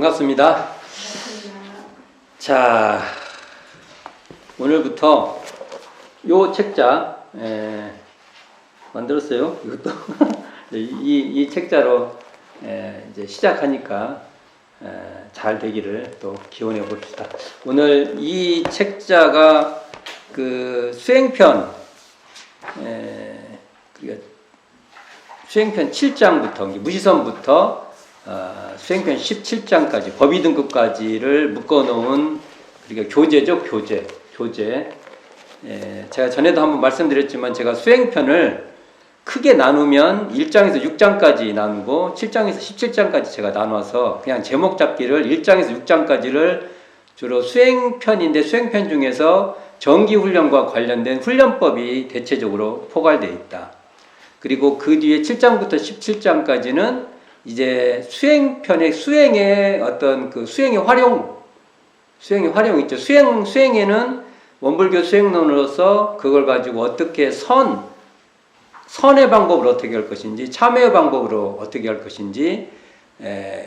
반갑습니다. 자, 오늘부터 요 책자 만들었어요. 이것도 이 책자로 이제 시작하니까 잘 되기를 또 기원해 봅시다. 오늘 이 책자가 그 수행편 수행편 7장부터 무시선부터 수행편 17장까지 법의 등급까지를 묶어놓은 그러니까 교재죠. 교재. 제가 전에도 한번 말씀드렸지만 제가 수행편을 크게 나누면 1장에서 6장까지 나누고 7장에서 17장까지 제가 나눠서 그냥 제목 잡기를 1장에서 6장까지를 주로 수행편인데 수행편 중에서 정기훈련과 관련된 훈련법이 대체적으로 포괄되어 있다. 그리고 그 뒤에 7장부터 17장까지는 이제 수행의 어떤 그 수행의 활용 있죠. 수행에는 원불교 수행론으로서 그걸 가지고 어떻게 선의 방법을 어떻게 할 것인지, 참회의 방법으로 어떻게 할 것인지,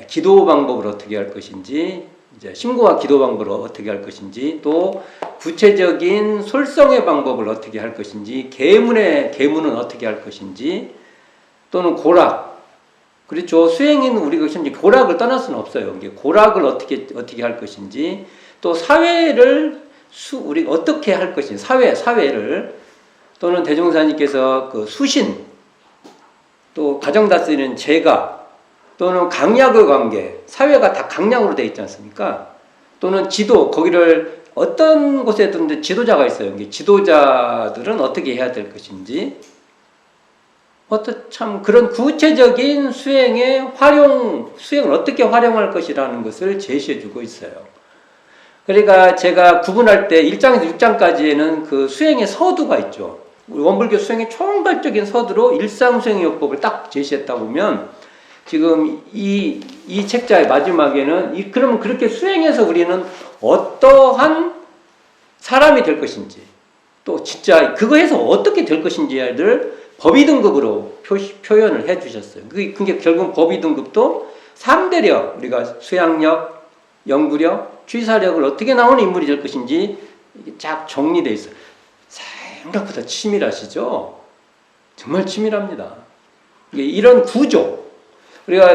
기도 방법을 어떻게 할 것인지, 이제 심고와 기도 방법을 어떻게 할 것인지, 또 구체적인 솔성의 방법을 어떻게 할 것인지, 계문은 어떻게 할 것인지, 또는 고락. 그렇죠. 수행에는 우리가 현재 고락을 떠날 수는 없어요. 고락을 어떻게 할 것인지, 또 사회를 우리 어떻게 할 것인지, 사회를 또는 대종사님께서 그 수신, 또 가정 다스리는 제가, 또는 강약의 관계, 사회가 다 강약으로 되어 있지 않습니까? 또는 지도, 거기를 어떤 곳에든 지도자가 있어요. 지도자들은 어떻게 해야 될 것인지, 참 그런 구체적인 수행을 어떻게 활용할 것이라는 것을 제시해 주고 있어요. 그러니까 제가 구분할 때 1장에서 6장까지에는 그 수행의 서두가 있죠. 원불교 수행의 총괄적인 서두로 일상수행의 요법을 딱 제시했다 보면 지금 이 책자의 마지막에는 그러면 그렇게 수행해서 우리는 어떠한 사람이 될 것인지 또 진짜 그거 해서 어떻게 될 것인지를 법의 등급으로 표현을 해 주셨어요. 그게 결국 법의 등급도 3대력, 우리가 수양력, 연구력, 취사력을 어떻게 나오는 인물이 될 것인지 쫙 정리되어 있어요. 생각보다 치밀하시죠? 정말 치밀합니다. 이런 구조. 우리가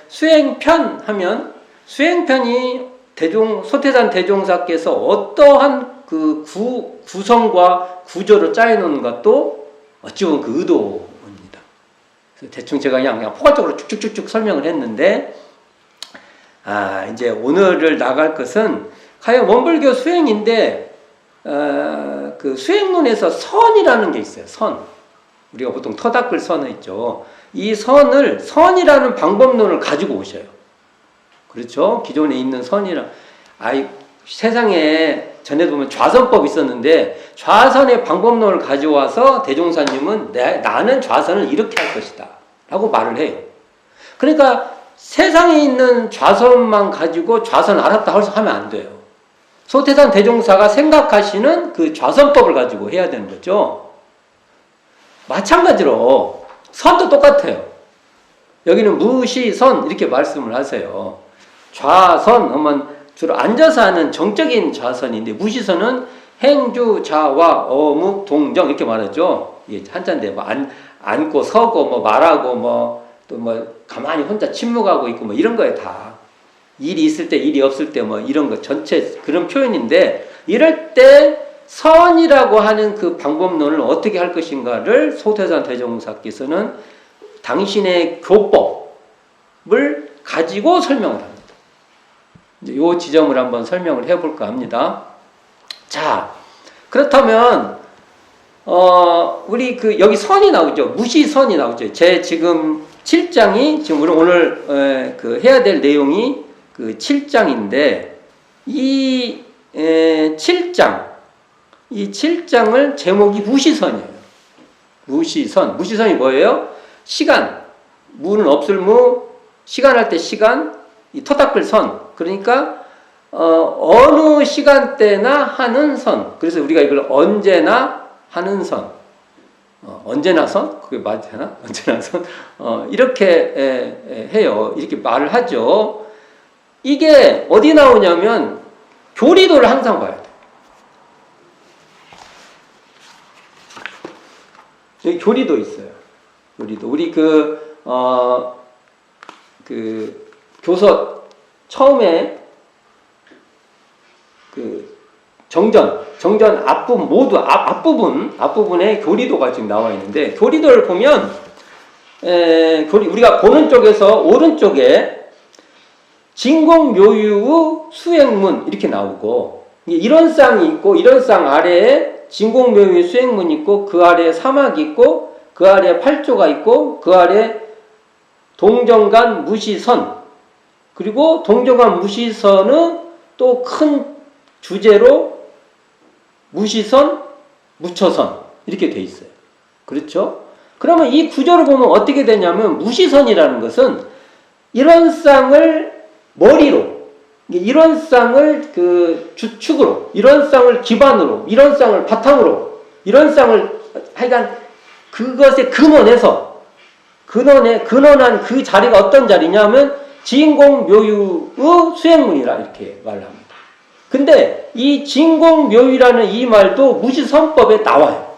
수행편 하면 수행편이 소태산 대종사께서 어떠한 그 구성과 구조를 짜여놓는 것도 어찌 보면 그 의도입니다. 그래서 대충 제가 그냥 포괄적으로 쭉쭉쭉 설명을 했는데, 이제 오늘을 나갈 것은 과연 원불교 수행인데, 그 수행론에서 선이라는 게 있어요. 선. 우리가 보통 터닦을 선이 있죠. 이 선이라는 방법론을 가지고 오셔요. 그렇죠? 기존에 있는 선이라, 세상에 전에도 보면 좌선법이 있었는데 좌선의 방법론을 가져와서 대종사님은 나는 좌선을 이렇게 할 것이다 라고 말을 해요. 그러니까 세상에 있는 좌선만 가지고 좌선 알았다 하면 안 돼요. 소태산 대종사가 생각하시는 그 좌선법을 가지고 해야 되는 거죠. 마찬가지로 선도 똑같아요. 여기는 무시선 이렇게 말씀을 하세요. 좌선 하면 주로 앉아서 하는 정적인 좌선인데 무시선은 행주, 자와, 어묵, 동정 이렇게 말하죠. 한자인데 앉고 서고 말하고 또 가만히 혼자 침묵하고 있고 이런 거에 다 일이 있을 때 일이 없을 때 이런 거 전체 그런 표현인데 이럴 때 선이라고 하는 그 방법론을 어떻게 할 것인가를 소태산 대종사께서는 당신의 교법을 가지고 설명을 합니다. 이 지점을 한번 설명을 해볼까 합니다. 자, 그렇다면 우리 여기 선이 나오죠. 무시선이 나오죠. 제 지금 7장이 지금 오늘 해야 될 내용이 그 7장인데 이 7장을 제목이 무시선이에요. 무시선이 뭐예요? 시간. 무는 없을 무, 시간할 때 시간, 이 터닦을 선. 그러니까 어느 시간대나 하는 선. 그래서 우리가 이걸 언제나 하는 선. 언제나 선? 그게 맞나? 언제나 선? 이렇게 해요. 이렇게 말을 하죠. 이게 어디 나오냐면 교리도를 항상 봐야 돼. 여기 교리도 있어요. 교리도. 우리 교서 처음에 정전 앞부분 모두 앞부분에 교리도가 지금 나와 있는데, 교리도를 보면 우리가 보는 쪽에서 오른쪽에 진공묘유의 수행문 이렇게 나오고, 이런 쌍이 있고 이런 쌍 아래에 진공묘유의 수행문이 있고, 그 아래에 사막이 있고, 그 아래에 팔조가 있고, 그 아래에 동정간 무시선, 그리고 동정간 무시선은 또 큰 주제로 무시선, 무처선 이렇게 돼 있어요. 그렇죠? 그러면 이 구조를 보면 어떻게 되냐면, 무시선이라는 것은 이런 쌍을 머리로, 이런 쌍을 주축으로, 이런 쌍을 기반으로, 이런 쌍을 바탕으로, 이런 쌍을 하여간 그것의 근원한 그 자리가 어떤 자리냐면 진공묘유의 수행문이라 이렇게 말합니다. 근데 이 진공묘유라는 이 말도 무시선법에 나와요.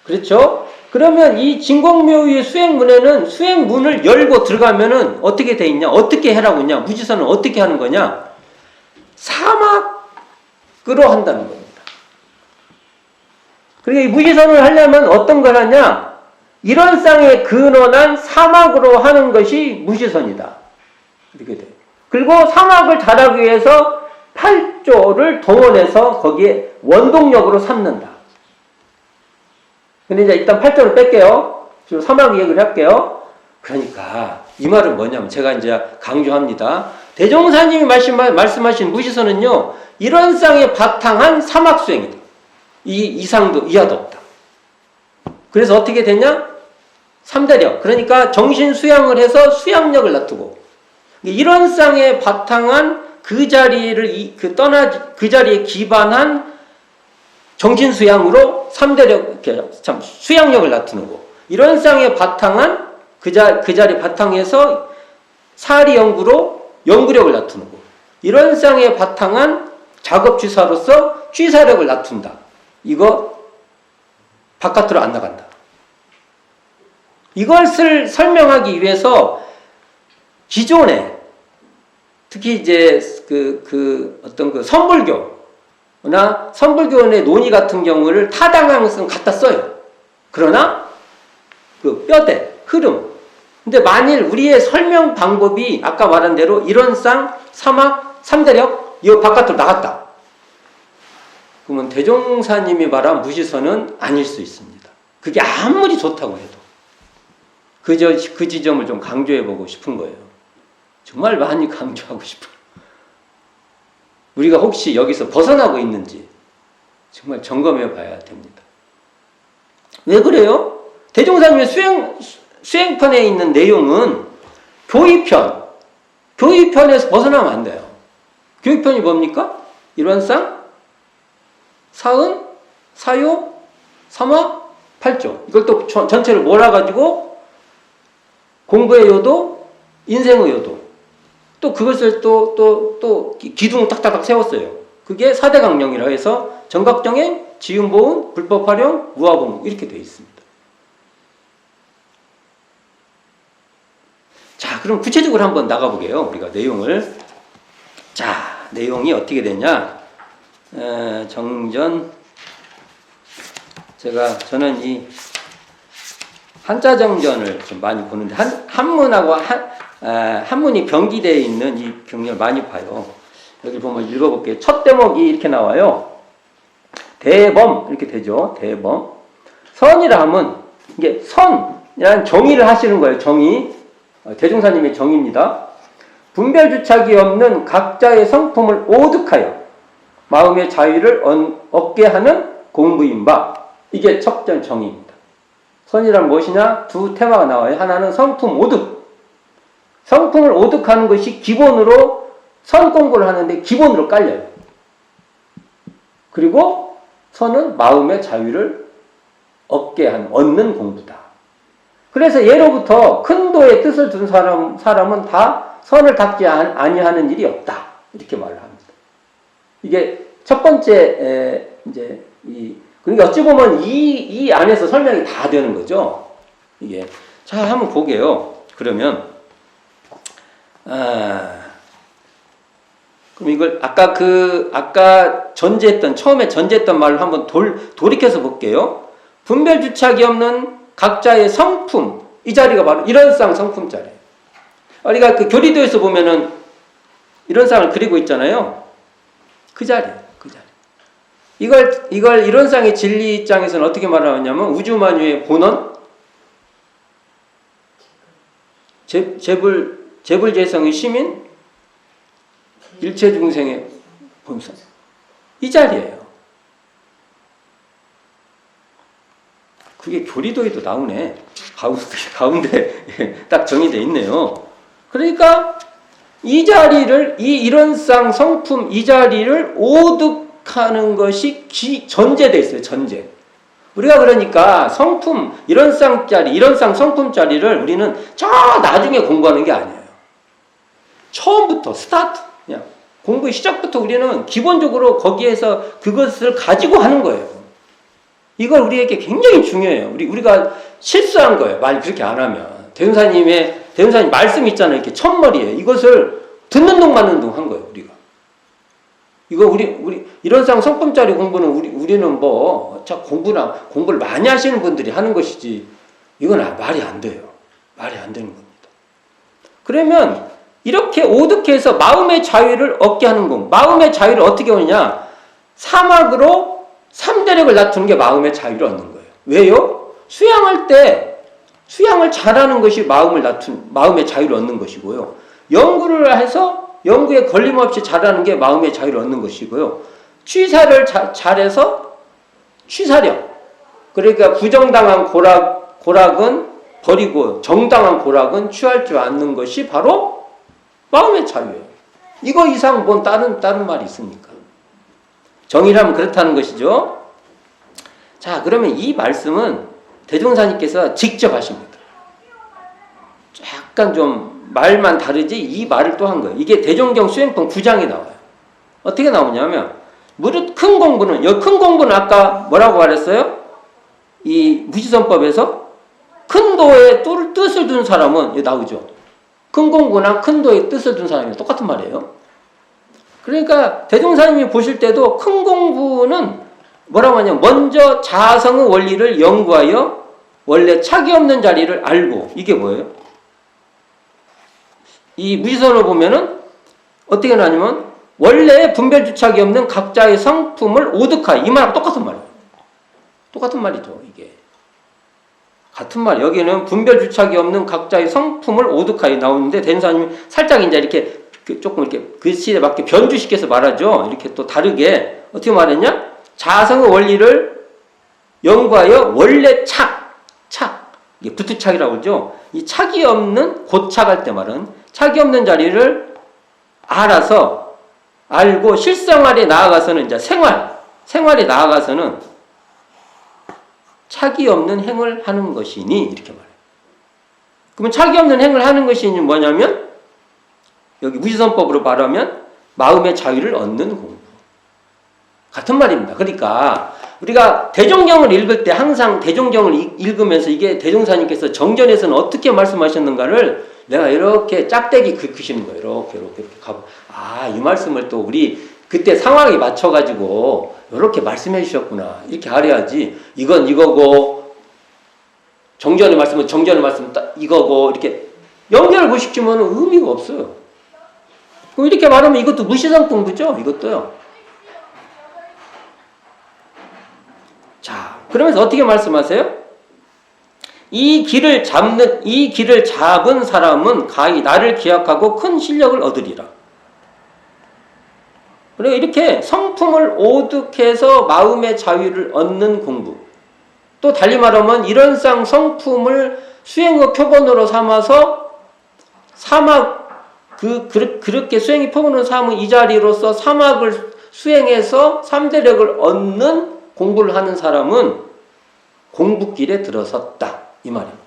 그렇죠? 그러면 이 진공묘유의 수행문에는 수행문을 열고 들어가면은 어떻게 돼 있냐? 어떻게 해라고 했냐? 무지선은 어떻게 하는 거냐? 사막으로 한다는 겁니다. 그러니까 이 무지선을 하려면 어떤 걸 하냐? 이런 쌍에 근원한 사막으로 하는 것이 무지선이다. 이렇게 돼요. 그리고 사막을 잘하기 위해서 팔조를 동원해서 거기에 원동력으로 삼는다. 근데 이제 일단 팔조를 뺄게요. 지금 사막 얘기를 할게요. 그러니까 이 말은 뭐냐면, 제가 이제 강조합니다. 대종사님이 말씀하신 무지선은요, 이런 쌍에 바탕한 사막수행이다. 이 이상도 이하도 없다. 그래서 어떻게 되냐? 3대력. 그러니까 정신 수양을 해서 수양력을 놔두고, 이런 쌍에 바탕한 그 자리를 그 자리에 기반한 정신 수양으로 3대력, 수양력을 나타내고, 이런 쌍에 바탕한 그 자리 바탕에서 사리 연구로 연구력을 나타내고, 이런 쌍에 바탕한 작업 취사로서 취사력을 낮춘다. 이거 바깥으로 안 나간다. 이것을 설명하기 위해서 기존에 특히 이제 어떤 선불교나 선불교의 논의 같은 경우를 타당성을 갖다 써요. 그러나 뼈대, 흐름. 근데 만일 우리의 설명 방법이 아까 말한 대로 이런 쌍, 사막, 삼대력 이거 바깥으로 나갔다. 그러면 대종사님이 말한 무시선은 아닐 수 있습니다. 그게 아무리 좋다고 해도. 그 지점을 좀 강조해보고 싶은 거예요. 정말 많이 강조하고 싶어요. 우리가 혹시 여기서 벗어나고 있는지 정말 점검해 봐야 됩니다. 왜 그래요? 대종사님의 수행편에 있는 내용은 교의편에서 벗어나면 안 돼요. 교의편이 뭡니까? 일원상, 사은, 사요, 삼화, 팔조. 이걸 또 전체를 몰아가지고 공부의 요도, 인생의 요도. 또 그것을 또 기둥을 딱딱딱 세웠어요. 그게 4대 강령이라 해서 정각정행, 지음보은, 불법활용, 무아봉 이렇게 되어 있습니다. 자, 그럼 구체적으로 한번 나가보게요. 우리가 내용을. 자, 내용이 어떻게 되냐. 정전. 저는 이 한자정전을 좀 많이 보는데, 한문하고 한문이 병기되어 있는 이 경전을 많이 봐요. 여기 보면 읽어볼게요. 첫 대목이 이렇게 나와요. 대범, 이렇게 되죠. 대범. 선이라 하면, 이게 선이라는 정의를 하시는 거예요. 정의. 대종사님의 정의입니다. 분별주착이 없는 각자의 성품을 오득하여 마음의 자유를 얻게 하는 공부인 바. 이게 첫 번째 정의입니다. 선이란 무엇이냐? 두 테마가 나와요. 하나는 성품 오득. 성품을 오득하는 것이 기본으로 선 공부를 하는데 기본으로 깔려요. 그리고 선은 마음의 자유를 얻는 공부다. 그래서 예로부터 큰 도의 뜻을 둔 사람은 다 선을 닦지 아니하는 일이 없다. 이렇게 말을 합니다. 이게 첫 번째 이제 그러니까 어찌 보면 이 안에서 설명이 다 되는 거죠. 이게 자 한번 보게요. 그러면 그럼 이걸 아까 처음에 전제했던 말을 한번 돌이켜서 볼게요. 분별주착이 없는 각자의 성품, 이 자리가 바로 이런상 성품 자리예요. 우리가 그 교리도에서 보면은 이런상을 그리고 있잖아요. 그 자리예요. 그 자리. 이걸 이런상의 진리 입장에서는 어떻게 말하냐면 우주만유의 본원, 재불재성의 시민, 일체 중생의 본성. 이 자리예요. 그게 교리도에도 나오네. 가운데 딱 정의되어 있네요. 그러니까 이 자리를, 이런상 성품 이 자리를 오득하는 것이 전제되어 있어요. 전제. 우리가 그러니까 성품, 이런상 성품 자리를 우리는 저 나중에 공부하는 게 아니에요. 처음부터 스타트, 그냥 공부의 시작부터 우리는 기본적으로 거기에서 그것을 가지고 하는 거예요. 이걸 우리에게 굉장히 중요해요. 우리가 실수한 거예요. 만약 그렇게 안 하면. 대운사님 말씀 있잖아요. 이렇게 첫머리에. 이것을 듣는 동 맞는 동 한 거예요. 우리가. 이거 우리 이런상 성품짜리 공부는 우리는 공부를 많이 하시는 분들이 하는 것이지. 이건 말이 안 돼요. 말이 안 되는 겁니다. 그러면 이렇게 오득해서 마음의 자유를 얻게 하는 공. 마음의 자유를 어떻게 얻느냐? 사막으로 3대력을 낮추는 게 마음의 자유를 얻는 거예요. 왜요? 수양할 때 수양을 잘하는 것이 마음의 자유를 얻는 것이고요. 연구를 해서 연구에 걸림없이 잘하는 게 마음의 자유를 얻는 것이고요. 취사를 잘해서 취사력. 그러니까 부정당한 고락은 버리고 정당한 고락은 취할 줄 아는 것이 바로 마음의 자유예요. 이거 이상 뭔 다른 말이 있습니까? 정의를 하면 그렇다는 것이죠. 자, 그러면 이 말씀은 대종사님께서 직접 하십니다. 약간 좀 말만 다르지 이 말을 또 한 거예요. 이게 대종경 수행품 9장에 나와요. 어떻게 나오냐면 무릇 큰 공부는, 여기 큰 공부는 아까 뭐라고 말했어요? 이 무지선법에서 큰 도의 뜻을 둔 사람은 여기 나오죠. 큰 공부나 큰 도의 뜻을 둔 사람이 똑같은 말이에요. 그러니까 대종사님이 보실 때도 큰 공부는 뭐라고 하냐면 먼저 자성의 원리를 연구하여 원래 착이 없는 자리를 알고, 이게 뭐예요? 이 무지선을 보면은 어떻게 나냐면 원래 분별주착이 없는 각자의 성품을 오득하여, 이 말하고 똑같은 말이에요. 똑같은 말이죠. 이게 같은 말. 여기는 분별주착이 없는 각자의 성품을 오득하여 나오는데 대종사님이 살짝 이제 이렇게 조금 이렇게 글씨에 맞게 변주시켜서 말하죠. 이렇게 또 다르게 어떻게 말했냐? 자성의 원리를 연구하여 원래 이게 부투착이라고 그러죠. 이 착이 없는 고착할 때 말은 착이 없는 자리를 알고 실생활에 나아가서는 이제 생활에 나아가서는 착이 없는 행을 하는 것이니 이렇게 말해요. 그러면 착이 없는 행을 하는 것이 뭐냐면 여기 무지선법으로 말하면 마음의 자유를 얻는 공부. 같은 말입니다. 그러니까 우리가 대종경을 읽을 때 항상 대종경을 읽으면서 이게 대종사님께서 정전에서는 어떻게 말씀하셨는가를 내가 이렇게 짝대기 긁으시는 거예요. 이렇게 가보. 이 말씀을 또 우리 그때 상황에 맞춰가지고 이렇게 말씀해 주셨구나. 이렇게 알아야지. 이건 이거고 정전의 말씀은 정전의 말씀은 딱 이거고 이렇게 연결을 보시면 의미가 없어요. 그럼 이렇게 말하면 이것도 무시성 공부죠. 이것도요. 자, 그러면서 어떻게 말씀하세요? 이 길을 잡은 사람은 가히 나를 기약하고 큰 실력을 얻으리라. 그리고 이렇게 성품을 오득해서 마음의 자유를 얻는 공부. 또 달리 말하면 이런상 성품을 수행의 표본으로 삼아서 그렇게 수행의 표본으로 삼은 이 자리로서 사막을 수행해서 3대력을 얻는 공부를 하는 사람은 공부길에 들어섰다. 이 말입니다.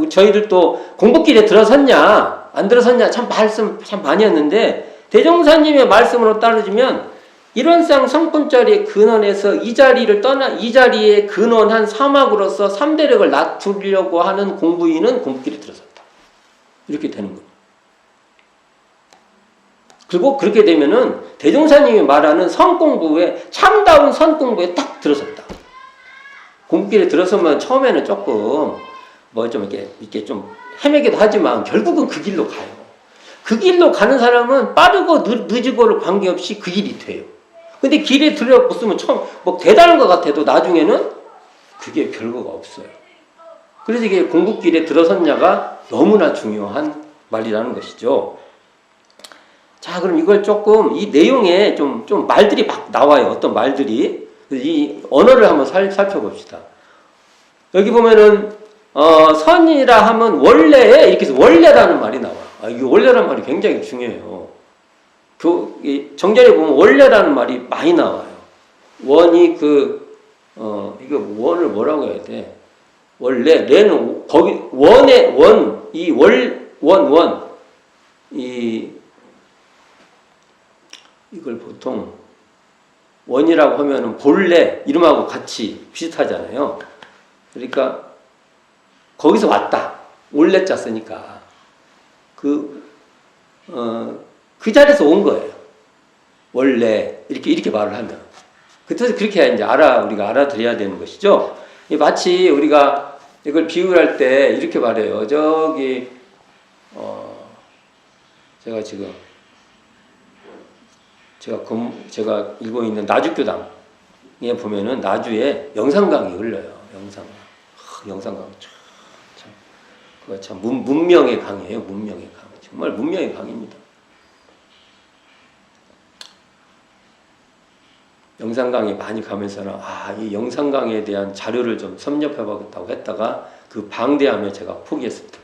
저희들도 공부길에 들어섰냐? 안 들어섰냐? 참 말씀 참 많이 했는데 대종사님의 말씀으로 따르면 이론상 성품자리의 근원에서 이 자리에 근원한 사막으로서 3대력을 낮추려고 하는 공부인은 공부길에 들어섰다. 이렇게 되는 거예요. 그리고 그렇게 되면은 대종사님이 말하는 성공부에 참다운 선공부에 딱 들어섰다. 공부길에 들어서면 처음에는 조금 뭐 좀 이렇게 좀 헤매기도 하지만 결국은 그 길로 가요. 그 길로 가는 사람은 빠르고 늦이고를 관계없이 그 길이 돼요. 근데 길에 들어봤으면 처음 뭐 대단한 것 같아도 나중에는 그게 별거가 없어요. 그래서 이게 공부길에 들어섰냐가 너무나 중요한 말이라는 것이죠. 자, 그럼 이걸 조금 이 내용에 좀 말들이 막 나와요. 어떤 말들이. 이 언어를 한번 살펴봅시다. 여기 보면은 선이라 하면 원래에 이렇게 해서 원래라는 말이 나와. 이 원래라는 말이 굉장히 중요해요. 정전에 보면 원래라는 말이 많이 나와요. 원이 이거 원을 뭐라고 해야 돼? 원래, 레는 거기 원의 원, 이 이걸 보통 원이라고 하면은 본래 이름하고 같이 비슷하잖아요. 그러니까 거기서 왔다. 원래자 쓰니까 그 그 자리에서 온 거예요. 원래 이렇게 말을 하면 그래서 그렇게 이제 우리가 알아들어야 되는 것이죠. 마치 우리가 이걸 비유할 때 이렇게 말해요. 저기 제가 지금 제가 읽고 있는 나주교당에 보면은 나주에 영산강이 흘러요. 영산강 그거 참 문명의 강이에요. 문명의 강. 정말 문명의 강입니다. 영산강에 많이 가면서는 이 영산강에 대한 자료를 좀 섭렵해보겠다고 했다가 그 방대함에 제가 포기했습니다.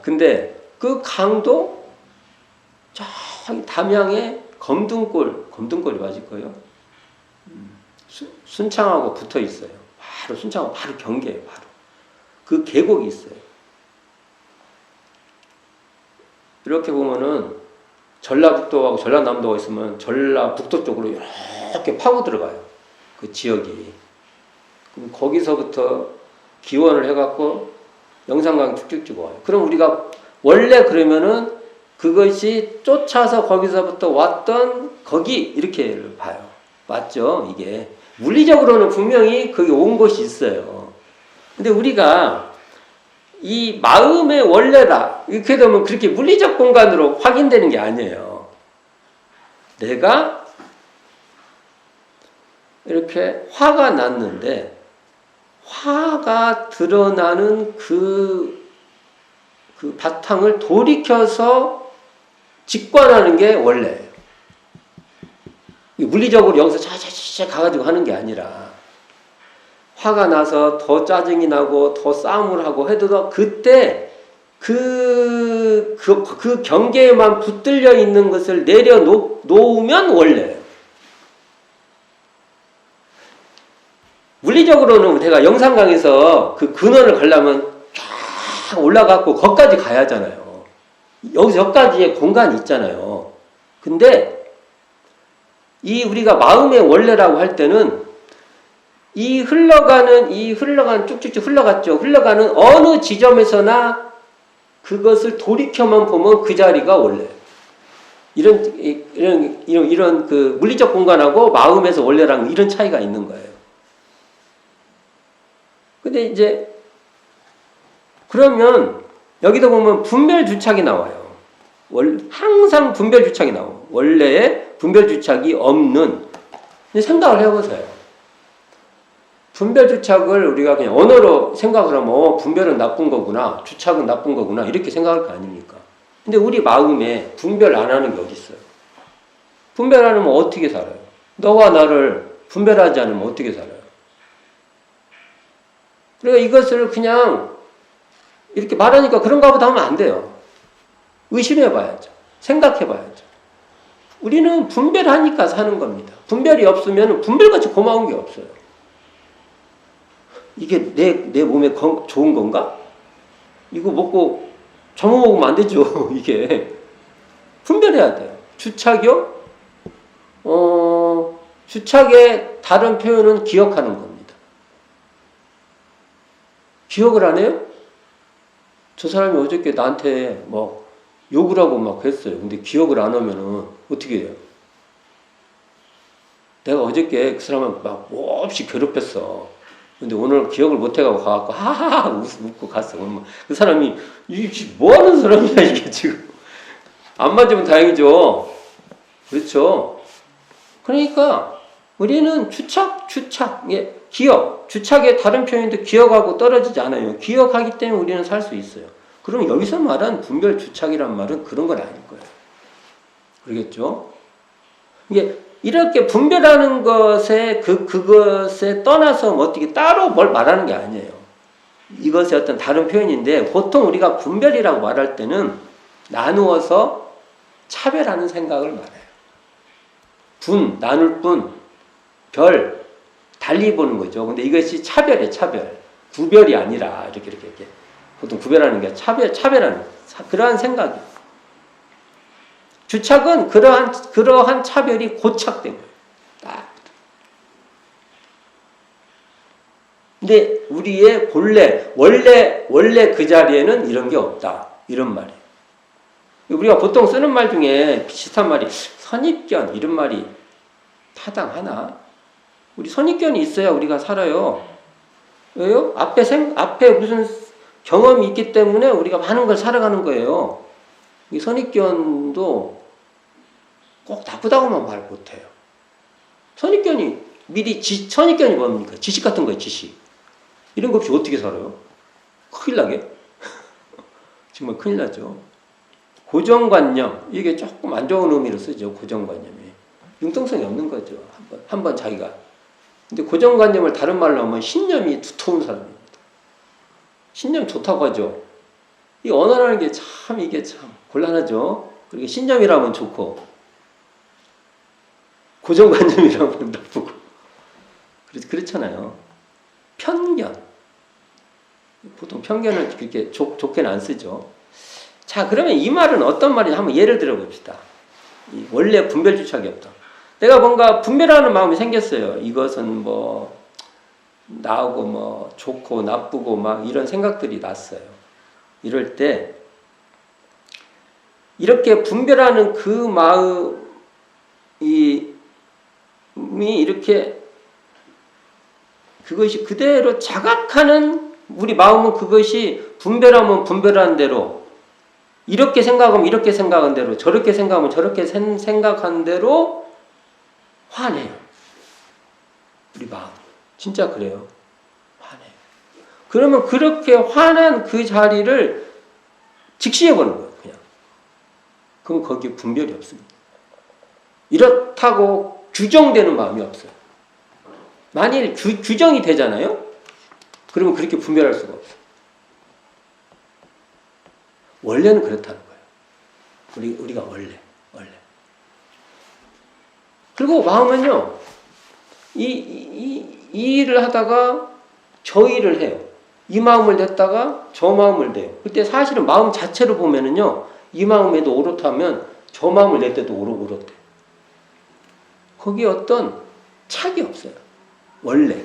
근데 그 강도 저기 담양에 검둥골이 맞을 거예요. 순창하고 붙어 있어요. 순창하고 바로 경계예요. 바로 그 계곡이 있어요. 이렇게 보면은 전라북도하고 전라남도가 있으면 전라북도 쪽으로 이렇게 파고 들어가요. 그 지역이. 그럼 거기서부터 기원을 해갖고 영산강 쭉쭉쭉 와요. 그럼 우리가 원래 그러면은 그것이 쫓아서 거기서부터 왔던 거기 이렇게 봐요. 맞죠? 이게 물리적으로는 분명히 거기 온 곳이 있어요. 근데 우리가 이 마음의 원래다 이렇게 되면 그렇게 물리적 공간으로 확인되는 게 아니에요. 내가 이렇게 화가 났는데 화가 드러나는 그 바탕을 돌이켜서 직관하는 게 원래예요. 물리적으로 여기서 차차차 가가지고 하는 게 아니라 화가 나서 더 짜증이 나고 더 싸움을 하고 해도 그때 그 경계에만 붙들려 있는 것을 내려놓으면 원래예요. 물리적으로는 제가 영산강에서 그 근원을 가려면 쫙 올라가고 거기까지 가야 하잖아요. 여기까지의 공간이 있잖아요. 근데 우리가 마음의 원래라고 할 때는 이 흘러가는 쭉쭉쭉 흘러갔죠. 흘러가는 어느 지점에서나 그것을 돌이켜만 보면 그 자리가 원래. 이런 그 물리적 공간하고 마음에서 원래랑 이런 차이가 있는 거예요. 근데 이제 그러면 여기도 보면 분별주착이 나와요. 항상 분별주착이 나와요. 원래의 분별주착이 없는. 생각을 해보세요. 분별주착을 우리가 그냥 언어로 생각을 하면 분별은 나쁜 거구나, 주착은 나쁜 거구나 이렇게 생각할 거 아닙니까? 근데 우리 마음에 분별 안 하는 게 어디 있어요? 분별 안 하면 어떻게 살아요? 너와 나를 분별하지 않으면 어떻게 살아요? 그러니까 이것을 그냥 이렇게 말하니까 그런가 보다 하면 안 돼요. 의심해봐야죠. 생각해봐야죠. 우리는 분별하니까 사는 겁니다. 분별이 없으면 분별같이 고마운 게 없어요. 이게 내 몸에 좋은 건가? 이거 먹고 잘못 먹으면 안 되죠. 이게 분별해야 돼요. 주착이요? 주착의 다른 표현은 기억하는 겁니다. 기억을 안 해요? 저 사람이 어저께 나한테 뭐 욕을 하고 막 했어요. 근데 기억을 안 하면은 어떻게 해요? 내가 어저께 그 사람을 막 몹시 괴롭혔어. 근데 오늘 기억을 못 해가고 가갖고 하하하 웃고 갔어. 그 사람이 이게 뭐 하는 사람이야 이게 지금. 안 맞으면 다행이죠. 그렇죠. 그러니까 우리는 주착, 예, 기억, 주착의 다른 표현도 기억하고 떨어지지 않아요. 기억하기 때문에 우리는 살 수 있어요. 그럼 여기서 말한 분별 주착이란 말은 그런 건 아닐 거예요. 그러겠죠? 이게 이렇게 분별하는 것에 그것에 떠나서 뭐 어떻게 따로 뭘 말하는 게 아니에요. 이것의 어떤 다른 표현인데 보통 우리가 분별이라고 말할 때는 나누어서 차별하는 생각을 말해요. 나눌 뿐, 별, 달리 보는 거죠. 근데 이것이 차별이에요, 차별. 구별이 아니라, 이렇게. 보통 구별하는 게 차별하는, 그러한 생각이에요. 주착은 그러한 차별이 고착된 거예요. 딱. 근데 우리의 원래 그 자리에는 이런 게 없다. 이런 말이에요. 우리가 보통 쓰는 말 중에 비슷한 말이 선입견, 이런 말이 타당하나? 우리 선입견이 있어야 우리가 살아요. 왜요? 앞에 무슨 경험이 있기 때문에 우리가 많은 걸 살아가는 거예요. 이 선입견도 꼭 나쁘다고만 말 못해요. 선입견이 선입견이 뭡니까? 지식 같은 거예요, 지식. 이런 거 없이 어떻게 살아요? 큰일 나게? 정말 큰일 나죠. 고정관념, 이게 조금 안 좋은 의미로 쓰죠, 고정관념이. 융통성이 없는 거죠, 한번 자기가. 근데 고정관념을 다른 말로 하면 신념이 두터운 사람입니다. 신념 좋다고 하죠. 이 언어라는 게 이게 참 곤란하죠. 그리고 신념이라면 좋고, 고정관념이라면 나쁘고. 그렇잖아요. 편견. 보통 편견을 그렇게 좋게는 안 쓰죠. 자, 그러면 이 말은 어떤 말인지 한번 예를 들어 봅시다. 원래 분별 주착이 없다. 내가 뭔가 분별하는 마음이 생겼어요. 이것은 뭐 나오고 뭐 좋고 나쁘고 막 이런 생각들이 났어요. 이럴 때 이렇게 분별하는 그 마음이 이렇게 그것이 그대로 자각하는 우리 마음은 그것이 분별하면 분별한 대로 이렇게 생각하면 이렇게 생각한 대로 저렇게 생각하면 저렇게 생각한 대로 화내요. 우리 마음. 진짜 그래요. 화내요. 그러면 그렇게 화난 그 자리를 직시해보는 거예요. 그냥. 그럼 거기에 분별이 없습니다. 이렇다고 규정되는 마음이 없어요. 만일 규정이 되잖아요. 그러면 그렇게 분별할 수가 없어요. 원래는 그렇다는 거예요. 우리가 원래. 그리고 마음은요, 이 일을 하다가 저 일을 해요. 이 마음을 냈다가 저 마음을 내요. 그때 사실은 마음 자체로 보면은요, 이 마음에도 오롯하면 저 마음을 낼 때도 오롯해. 거기에 어떤 착이 없어요. 원래.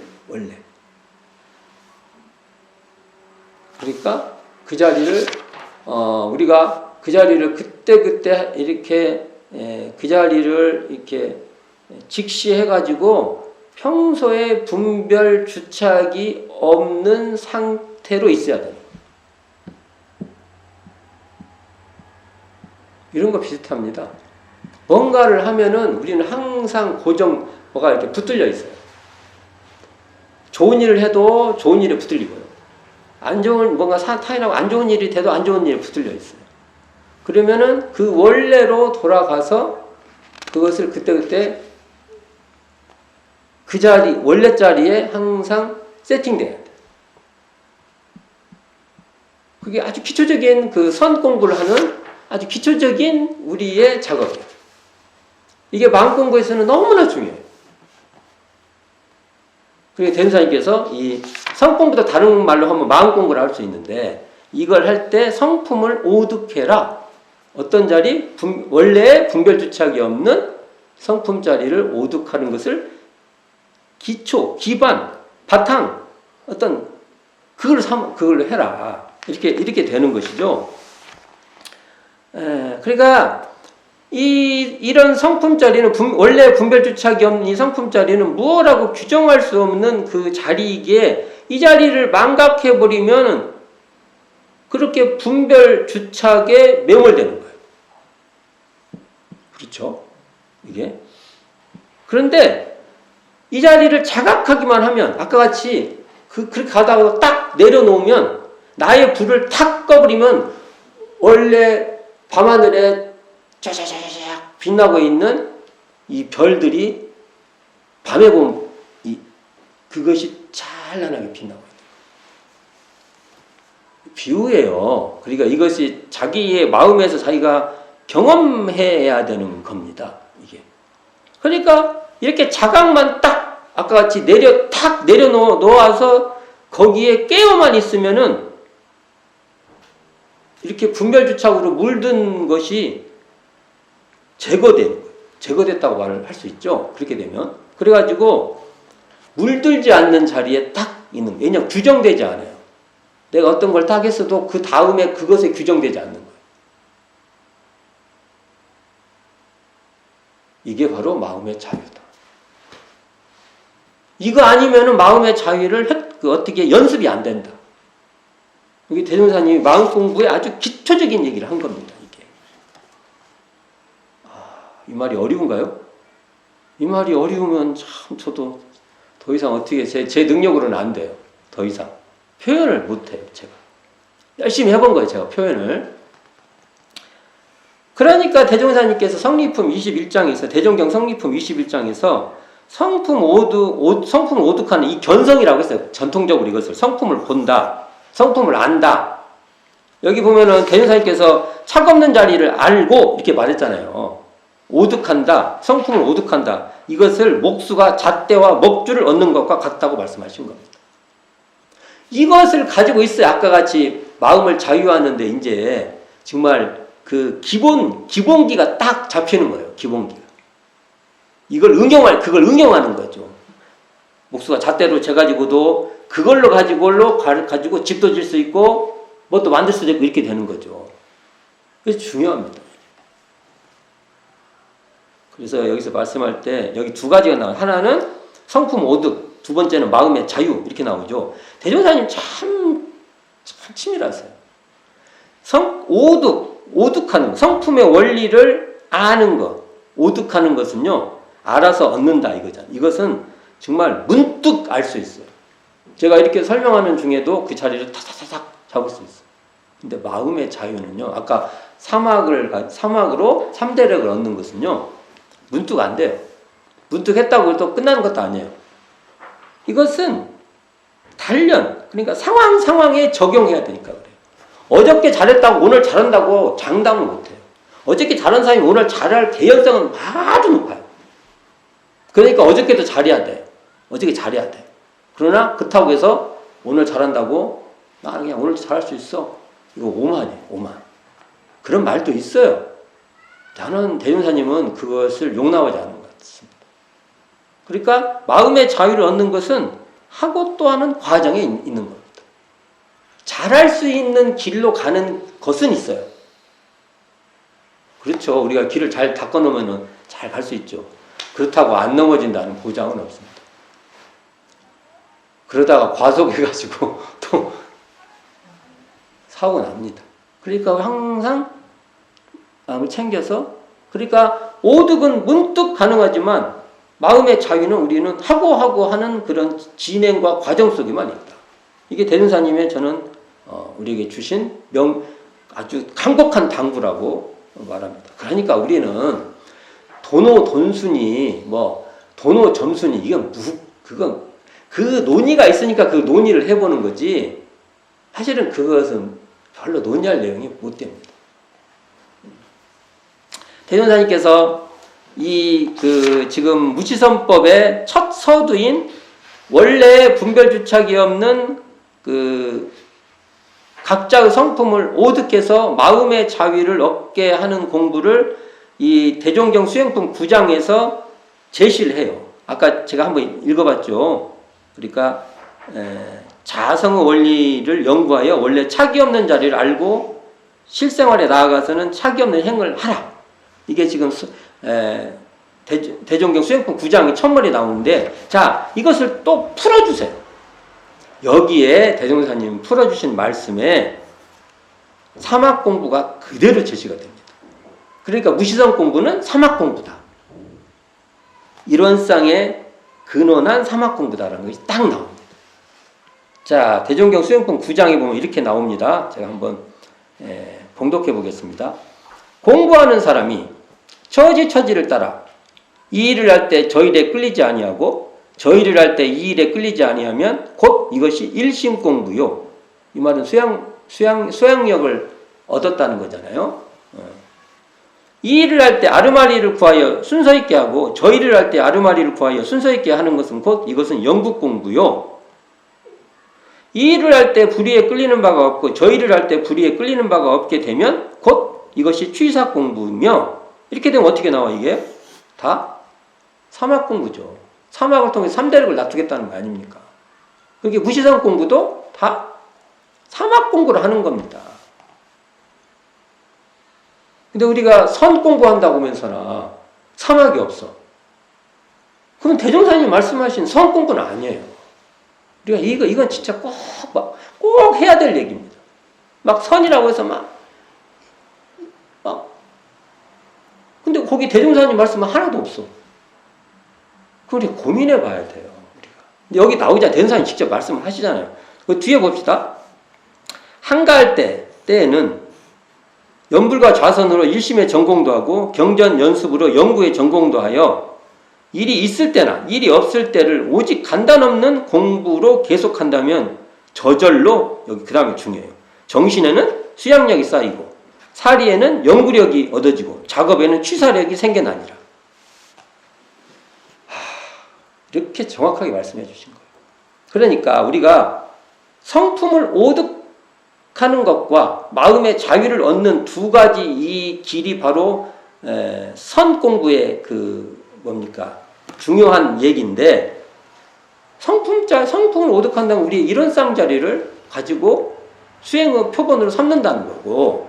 그러니까 그 자리를 우리가 그 자리를 그때 이렇게 그 자리를 이렇게 직시해가지고 평소에 분별 주착이 없는 상태로 있어야 돼요. 이런 거 비슷합니다. 뭔가를 하면은 우리는 항상 뭐가 이렇게 붙들려 있어요. 좋은 일을 해도 좋은 일에 붙들리고요. 뭔가 타인하고 안 좋은 일이 돼도 안 좋은 일에 붙들려 있어요. 그러면은 그 원래로 돌아가서 그것을 그때 그 원래 자리에 항상 세팅돼야 돼요. 그게 아주 기초적인 그 선 공부를 하는 아주 기초적인 우리의 작업이에요. 이게 마음 공부에서는 너무나 중요해요. 그리고 대무사님께서 이 선 공부도 다른 말로 하면 마음 공부를 할 수 있는데 이걸 할 때 성품을 오득해라. 어떤 자리? 원래 분별주착이 없는 성품 자리를 오득하는 것을 기초, 기반, 바탕, 어떤 그걸 해라. 이렇게 되는 것이죠. 그러니까 이런 성품 자리는 원래 분별주착이 없는 이 성품 자리는 무엇라고 규정할 수 없는 그 자리이기에 이 자리를 망각해버리면 그렇게 분별주착에 매몰되는 거예요. 그렇죠? 이게. 그런데 이 자리를 자각하기만 하면 아까 같이 그렇게 가다가 딱 내려놓으면 나의 불을 탁 꺼버리면 원래 밤하늘에 쫙쫙쫙 빛나고 있는 이 별들이 밤에 보면 그것이 찬란하게 빛나고 있는 비유예요. 그러니까 이것이 자기의 마음에서 자기가 경험해야 되는 겁니다. 이게. 그러니까 이렇게 자각만 딱 아까 같이 탁 내려놓아서 거기에 깨어만 있으면은 이렇게 분별주착으로 물든 것이 제거되는 거예요. 제거됐다고 말을 할 수 있죠. 그렇게 되면. 그래가지고 물들지 않는 자리에 딱 있는 거예요. 왜냐하면 규정되지 않아요. 내가 어떤 걸 딱 했어도 그 다음에 그것에 규정되지 않는 거예요. 이게 바로 마음의 자유다. 이거 아니면은 마음의 자유를 어떻게 연습이 안 된다. 여기 대종사님이 마음 공부에 아주 기초적인 얘기를 한 겁니다. 이게. 이 말이 어려운가요? 이 말이 어려우면 참 저도 더 이상 어떻게 제 능력으로는 안 돼요. 더 이상 표현을 못해요. 제가 열심히 해본 거예요. 제가 표현을. 그러니까 대종사님께서 성리품 21장에서 대종경 성리품 21장에서 성품을 오득하는 이 견성이라고 했어요. 전통적으로 이것을 성품을 본다. 성품을 안다. 여기 보면은 대종사님께서 착 없는 자리를 알고 이렇게 말했잖아요. 오득한다. 성품을 오득한다. 이것을 목수가 잣대와 먹줄을 얻는 것과 같다고 말씀하신 겁니다. 이것을 가지고 있어야 아까 같이 마음을 자유하는데 이제 정말 그 기본기가 딱 잡히는 거예요. 기본기가. 그걸 응용하는 거죠. 목수가 잣대로 재가지고도 그걸로 가지고 집도 질 수 있고 뭣도 만들 수도 있고 이렇게 되는 거죠. 그래서 중요합니다. 그래서 여기서 말씀할 때 여기 두 가지가 나와요. 하나는 성품 오득, 두 번째는 마음의 자유 이렇게 나오죠. 대종사님 참 치밀하세요. 오득하는 성품의 원리를 아는 것, 오득하는 것은요 알아서 얻는다 이거잖아요. 이것은 정말 문득 알 수 있어요. 제가 이렇게 설명하는 중에도 그 자리를 타타타닥 잡을 수 있어요. 근데 마음의 자유는요, 아까 사막으로 3대력을 얻는 것은요, 문득 안 돼요. 문득 했다고 또 끝나는 것도 아니에요. 이것은 단련, 그러니까 상황에 적용해야 되니까 그래요. 어저께 잘했다고 오늘 잘한다고 장담을 못해요. 어저께 잘한 사람이 오늘 잘할 개연성은 아주 높아요. 그러니까 어저께도 잘해야 돼. 어저께 잘해야 돼. 그러나 그렇다고 해서 오늘 잘한다고 나는 그냥 오늘 잘할 수 있어. 이거 오만이에요. 오만. 그런 말도 있어요. 저는 대종사님은 그것을 용납하지 않는 것 같습니다. 그러니까 마음의 자유를 얻는 것은 하고 또 하는 과정에 있는 겁니다. 잘할 수 있는 길로 가는 것은 있어요. 그렇죠. 우리가 길을 잘 닦아놓으면 잘 갈 수 있죠. 그렇다고 안 넘어진다는 보장은 없습니다. 그러다가 과속해가지고 또 사고 납니다. 그러니까 항상 마음을 챙겨서, 그러니까 오득은 문득 가능하지만 마음의 자유는 우리는 하고 하는 그런 진행과 과정 속에만 있다. 이게 대종사님의 저는 우리에게 주신 아주 강곡한 당부라고 말합니다. 그러니까 우리는 돈순이 돈오 점순이 그건 그 논의가 있으니까 그 논의를 해보는 거지. 사실은 그것은 별로 논의할 내용이 못 됩니다. 대종사님께서 지금 무치선법의 첫 서두인 원래 분별주착이 없는 각자의 성품을 오득해서 마음의 자유를 얻게 하는 공부를 이 대종경 수행품 9장에서 제시를 해요. 아까 제가 한번 읽어봤죠. 그러니까 자성의 원리를 연구하여 원래 차기 없는 자리를 알고 실생활에 나아가서는 차기 없는 행을 하라. 이게 지금 대종경 수행품 9장의 첫머리 나오는데, 자, 이것을 또 풀어주세요. 여기에 대종사님 풀어주신 말씀에 사막 공부가 그대로 제시가 됩니다. 그러니까 무시성 공부는 사막 공부다. 이론상에 근원한 사막 공부다라는 것이 딱 나옵니다. 자, 대종경 수행품 9장에 보면 이렇게 나옵니다. 제가 한번 봉독해 보겠습니다. 공부하는 사람이 처지처지를 따라 이 일을 할 때 저 일에 끌리지 아니하고 저 일을 할 때 이 일에 끌리지 아니하면 곧 이것이 일심 공부요. 이 말은 수양력을 얻었다는 거잖아요. 이 일을 할 때 아르마리를 구하여 순서 있게 하고 저 일을 할 때 아르마리를 구하여 순서 있게 하는 것은 곧 이것은 영국 공부요. 이 일을 할 때 불의에 끌리는 바가 없고 저 일을 할 때 불의에 끌리는 바가 없게 되면 곧 이것이 취사 공부며, 이렇게 되면 어떻게 나와? 이게 다 사막 공부죠. 사막을 통해 3대력을 놔두겠다는 거 아닙니까? 그게 무시성 공부도 다 사막 공부를 하는 겁니다. 근데 우리가 선 공부한다고 하면서나 사막이 없어. 그럼 대종사님 말씀하신 선 공부는 아니에요. 우리가 이건 진짜 꼭 해야 될 얘기입니다. 막 선이라고 해서 근데 거기 대종사님 말씀은 하나도 없어. 그걸 고민해 봐야 돼요, 우리가. 근데 여기 나오자 대종사님 직접 말씀을 하시잖아요. 그 뒤에 봅시다. 한가할 때에는 연불과 좌선으로 일심의 전공도 하고 경전 연습으로 연구의 전공도 하여 일이 있을 때나 일이 없을 때를 오직 간단 없는 공부로 계속한다면 저절로, 여기 그 다음에 중요해요. 정신에는 수양력이 쌓이고 사리에는 연구력이 얻어지고 작업에는 취사력이 생겨나니라. 이렇게 정확하게 말씀해 주신 거예요. 그러니까 우리가 성품을 오득하는 것과 마음의 자유를 얻는 두 가지 이 길이 바로 선공부의 중요한 얘기인데, 성품을 오득한다면 우리 이론상 자리를 가지고 수행의 표본으로 삼는다는 거고,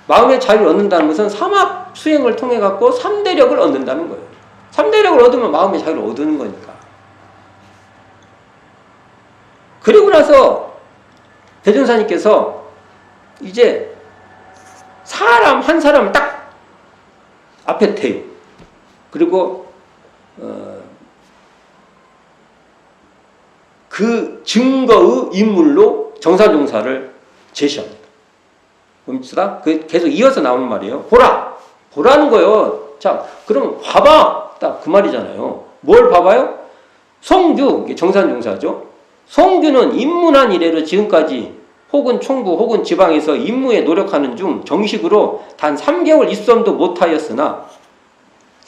마음의 자유를 얻는다는 것은 사막 수행을 통해 갖고 3대력을 얻는다는 거예요. 3대력을 얻으면 마음의 자유를 얻는 거니까. 그리고 나서 대전사님께서 이제 한 사람을 딱 앞에 대요. 그리고 그 증거의 인물로 정사종사를 제시합니다. 봅시다. 계속 이어서 나오는 말이에요. 보라는 거예요. 자, 그럼 봐봐. 딱 그 말이잖아요. 뭘 봐봐요? 성규, 정산종사죠. 성규는 임문한 이래로 지금까지 혹은 총부 혹은 지방에서 임무에 노력하는 중 정식으로 단 3개월 입선도 못하였으나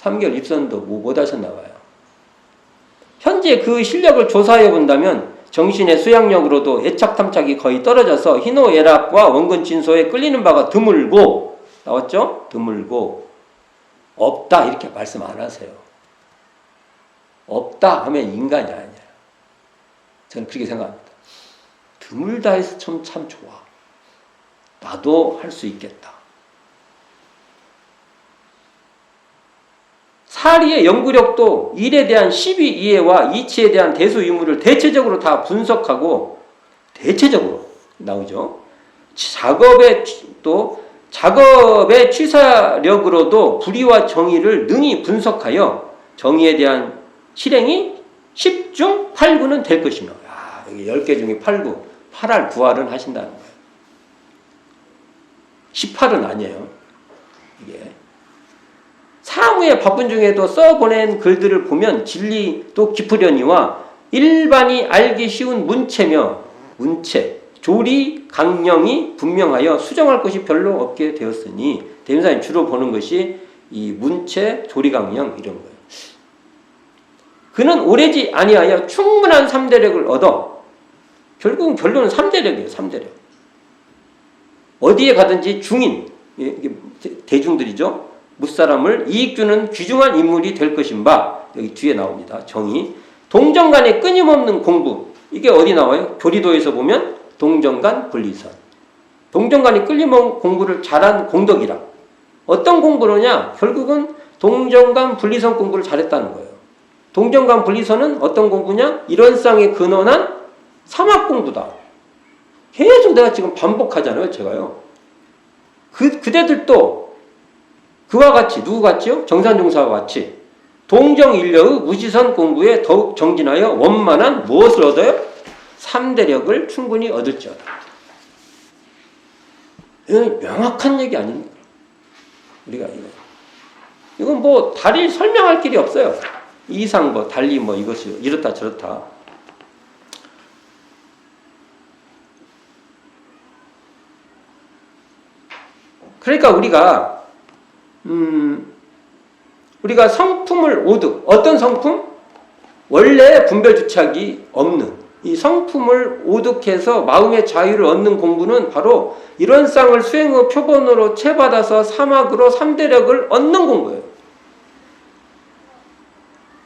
3개월 입선도 못하셨나 봐요. 현재 그 실력을 조사해 본다면 정신의 수양력으로도 애착탐착이 거의 떨어져서 희노애락과 원근 진소에 끌리는 바가 드물고, 나왔죠? 드물고 없다 이렇게 말씀 안 하세요. 없다 하면 인간이 아니에요. 저는 그렇게 생각합니다. 드물다 해서 참 좋아. 나도 할 수 있겠다. 사리의 연구력도 일에 대한 시비 이해와 이치에 대한 대수 유무를 대체적으로 다 분석하고, 대체적으로 나오죠. 작업의 취사력으로도 불의와 정의를 능히 분석하여 정의에 대한 실행이 10중 8구는 될 것이며, 여기 10개 중에 8구, 8할 9할은 하신다는 거예요. 18은 아니에요. 이게 사무에 바쁜 중에도 써보낸 글들을 보면 진리도 깊으려니와 일반이 알기 쉬운 문체, 조리, 강령이 분명하여 수정할 것이 별로 없게 되었으니, 대문사님 주로 보는 것이 이 문체, 조리, 강령 이런 거예요. 그는 오래지 아니하여 충분한 3대력을 얻어, 결국은 결론은 3대력이에요. 3대력. 어디에 가든지 중인, 이게 대중들이죠. 무사람을 이익 주는 귀중한 인물이 될 것인바. 여기 뒤에 나옵니다. 정의. 동정 간의 끊임없는 공부. 이게 어디 나와요? 교리도에서 보면 동정 간 분리선. 동정 간의 끊임없는 공부를 잘한 공덕이라. 어떤 공부로냐? 결국은 동정 간 분리선 공부를 잘했다는 거예요. 동정 간 분리선은 어떤 공부냐? 이런상에 근원한 사막 공부다. 계속 내가 지금 반복하잖아요, 제가요. 그대들도 그와 같이, 누구 같지요? 정산종사와 같이 동정인려의 무지선 공부에 더욱 정진하여 원만한 무엇을 얻어요? 3대력을 충분히 얻을지어다. 이건 명확한 얘기 아닙니까? 우리가 이건 뭐 달리 설명할 길이 없어요. 이상 뭐 달리 뭐 이것이 이렇다 저렇다. 그러니까 우리가 성품을 오득, 어떤 성품? 원래 분별주착이 없는 이 성품을 오득해서 마음의 자유를 얻는 공부는 바로 이런상을 수행의 표본으로 채받아서 사막으로 3대력을 얻는 공부예요.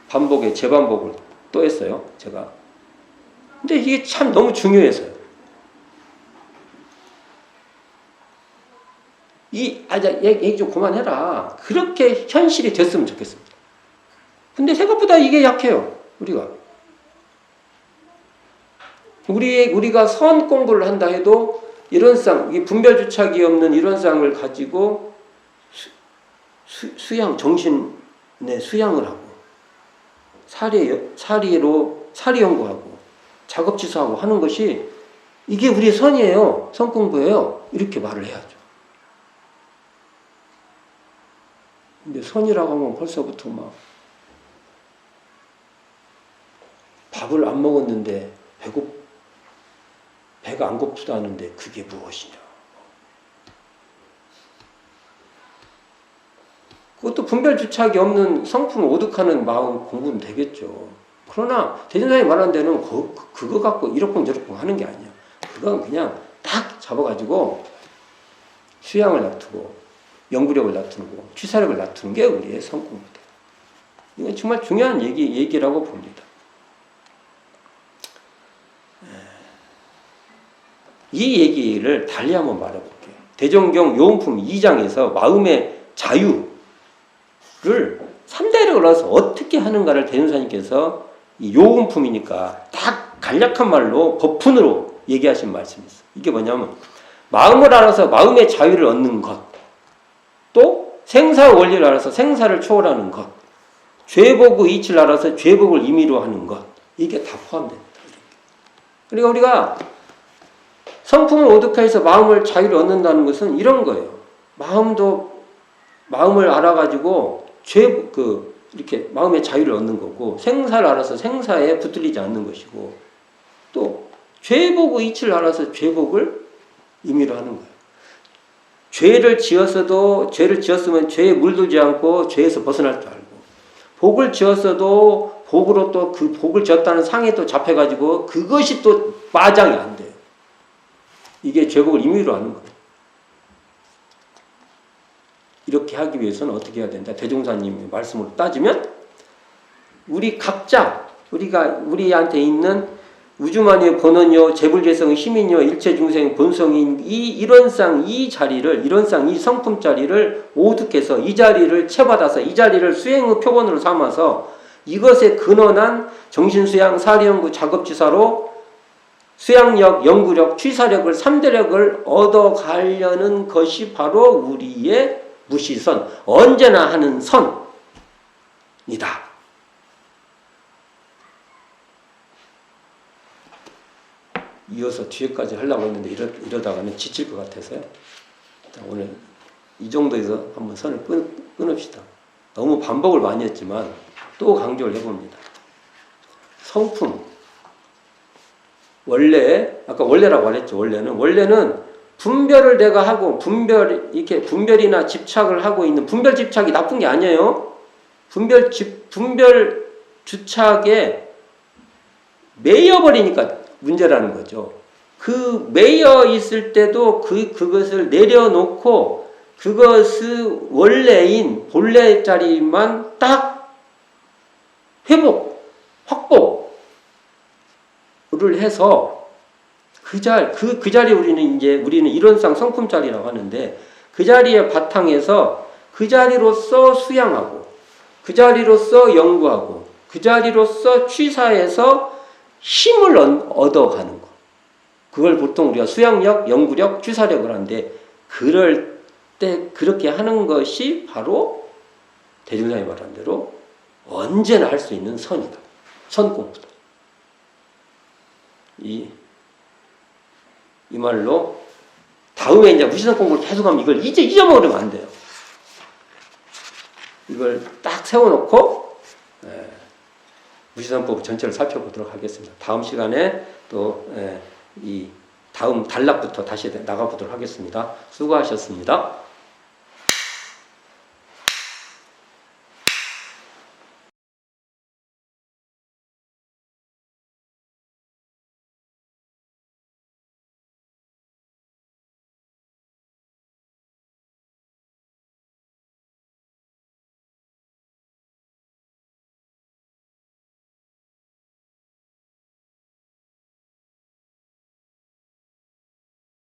반복에 재반복을 또 했어요, 제가. 근데 이게 참 너무 중요해서요. 얘기 좀 그만해라. 그렇게 현실이 됐으면 좋겠습니다. 근데 생각보다 이게 약해요, 우리가. 우리가 선 공부를 한다 해도 이런상, 이 분별주착이 없는 이런상을 가지고 수양, 정신의 수양을 하고, 사리 연구하고, 작업지수하고 하는 것이 이게 우리의 선이에요. 선 공부예요. 이렇게 말을 해야죠. 근데 선이라고 하면 벌써부터 막 밥을 안 먹었는데 배가 안 고프다는데 그게 무엇이냐. 그것도 분별주착이 없는 성품 오득하는 마음 공부는 되겠죠. 그러나 대전사님이 말하는 데는 그거 갖고 이러쿵저러쿵 하는 게 아니야. 그건 그냥 딱 잡아가지고 수양을 놔두고 연구력을 낮추고 취사력을 낮추는 게 우리의 성공입니다. 이건 정말 중요한 얘기라고 봅니다. 이 얘기를 달리 한번 말해볼게요. 대종경 요음품 2장에서 마음의 자유를 3대를 얻어서 어떻게 하는가를 대전사님께서 이 요음품이니까 딱 간략한 말로 법훈으로 얘기하신 말씀이 있어요. 이게 뭐냐면 마음을 알아서 마음의 자유를 얻는 것, 또 생사 원리를 알아서 생사를 초월하는 것, 죄복의 이치를 알아서 죄복을 임의로 하는 것, 이게 다 포함됩니다. 그러니까 우리가 성품을 오득해서 마음을 자유를 얻는다는 것은 이런 거예요. 마음을 알아가지고 이렇게 마음의 자유를 얻는 거고, 생사를 알아서 생사에 붙들리지 않는 것이고, 또 죄복의 이치를 알아서 죄복을 임의로 하는 거예요. 죄를 지었으면 죄에 물들지 않고 죄에서 벗어날 줄 알고, 복을 지었어도 복으로 또 그 복을 지었다는 상에 또 잡혀가지고 그것이 또 마장이 안 돼요. 이게 죄복을 임의로 하는 거예요. 이렇게 하기 위해서는 어떻게 해야 된다? 대종사님의 말씀으로 따지면 우리 각자 우리한테 있는 우주만의 본원이요 재불재성의 힘이요 일체 중생의 본성인 이런상 이 성품 자리를 오득해서 이 자리를 채받아서 이 자리를 수행의 표본으로 삼아서 이것에 근원한 정신수양, 사리연구, 작업지사로 수양력, 연구력, 취사력을 3대력을 얻어가려는 것이 바로 우리의 무시선, 언제나 하는 선이다. 이어서 뒤에까지 하려고 했는데 이러다가는 지칠 것 같아서요. 오늘 이 정도에서 한번 선을 끊읍시다. 너무 반복을 많이 했지만 또 강조를 해봅니다. 성품. 아까 원래라고 말했죠. 원래는 분별을 내가 하고 분별이나 집착을 하고 있는 분별 집착이 나쁜 게 아니에요. 분별 주착에 매여버리니까 문제라는 거죠. 그 매여 있을 때도 그것을 내려놓고 그것의 원래인 본래 자리만 딱 회복, 확보를 해서 그 자리에 우리는 이론상 성품 자리라고 하는데 그 자리의 바탕에서 그 자리로서 수양하고 그 자리로서 연구하고 그 자리로서 취사해서 힘을 얻어가는 것. 그걸 보통 우리가 수양력, 연구력, 취사력을 하는데 그럴 때 그렇게 하는 것이 바로 대중장이 말한 대로 언제나 할 수 있는 선이다. 선공부다. 이 말로 다음에 이제 무시선 공부를 계속하면 이걸 잊어먹으면 안 돼요. 이걸 딱 세워놓고 무시선법 전체를 살펴보도록 하겠습니다. 다음 시간에 또 이 다음 단락부터 다시 나가보도록 하겠습니다. 수고하셨습니다.